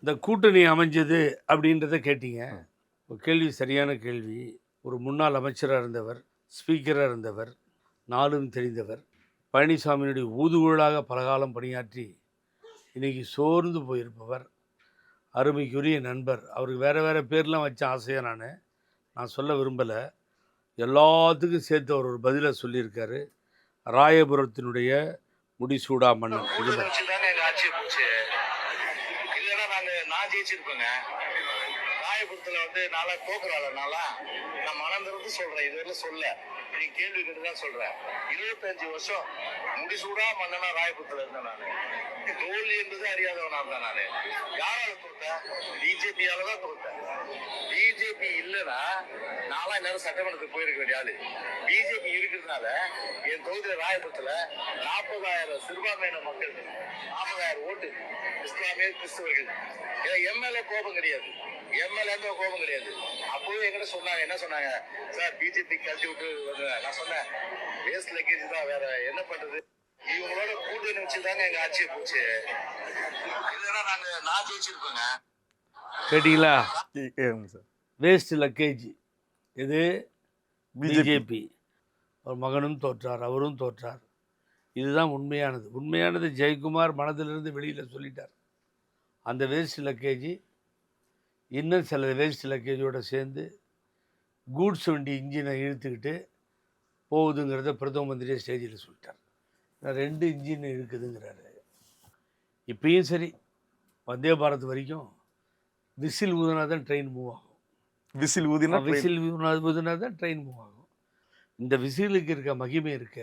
இந்த கூட்டணி அமைஞ்சது அப்படின்றத கேட்டீங்க. கேள்வி சரியான கேள்வி. ஒரு முன்னாள் அமைச்சராக இருந்தவர், ஸ்பீக்கராக இருந்தவர், நாளும் தெரிந்தவர், பழனிசாமியினுடைய ஊதுகுழலாக பலகாலம் பணியாற்றி இன்றைக்கி சோர்ந்து போயிருப்பவர், அருமைக்குரிய நண்பர். அவருக்கு வேறு வேறு பேர்லாம் வச்ச ஆசையாக நான் சொல்ல விரும்பலை. எல்லாத்துக்கும் சேர்த்து அவர் ஒரு பதிலை சொல்லியிருக்காரு. ராயபுரத்தினுடைய முடிசூடா மன்னன். நான் ஜெயிச்சிருப்பேங்க. ராயபுரத்துல நாளா தோக்குறாள். நான் மனம் திறந்து சொல்றேன். இதுவரை சொல்ல நீ கேள்வி கேட்டுதான் சொல்றேன். 25 வருஷம் முடிசூடா மன்னனா ராயபுரத்துல இருந்தேன். நானு தோல்வி என்பது அறியாதவனா இருந்தேன். நானு யாரால தோத்தேன்? பிஜேபியால தான் தோத்தேன். பிஜேபி இல்லைன்னா நான்லாம் எல்லாரும் சட்டமன்றத்துக்கு போயிருக்க வேண்டிய ஆளு. பிஜேபி இருக்கிறதுனால என் தொகுதியில ராயபுரத்துல 40,000 சிறுபான்மையின மக்கள், 40,000 ஓட்டு இஸ்லாமிய கிறிஸ்தவர்கள். எம்எல்ஏ கோபம் கிடையாது, எம்எல்ஏ கோபம் கிடையாது. அப்பவே என்கிட்ட சொன்னாங்க, என்ன சொன்னாங்க, சார் பிஜேபி கழட்டி விட்டு நான் சொன்னேன் வேஸ்ட் லக்கேஜ் தான், வேற என்ன பண்றது, இவங்களோட கூட்டணி வச்சுதாங்க எங்க ஆட்சியை போச்சு. இல்லைன்னா நான் ஜெயிச்சிருப்பேங்க. கேட்டீங்களா? Waste luggage. இது பிஜேபி. அவர் மகனும் தோற்றார், அவரும் தோற்றார். இதுதான் உண்மையானது ஜெயக்குமார் மனதிலிருந்து வெளியில் சொல்லிட்டார். அந்த வேஸ்ட் லக்கேஜ் இன்னும் சில வேஸ்ட் லக்கேஜோடு சேர்ந்து கூட்ஸ் வண்டி இன்ஜினை இழுத்துக்கிட்டு போகுதுங்கிறத பிரதம மந்திரியே ஸ்டேஜில் சொல்லிட்டார். 2 இன்ஜின் இருக்குதுங்கிறாரு. இப்பயும் சரி, வந்தே பாரத் வரைக்கும் விசில் ஊதுனா தான் ட்ரெயின் மூவ் ஆகும். விசில் ஊதுனா தான் ட்ரெயின் மூவ் ஆகும். இந்த விசிலுக்கு இருக்க மகிமை இருக்க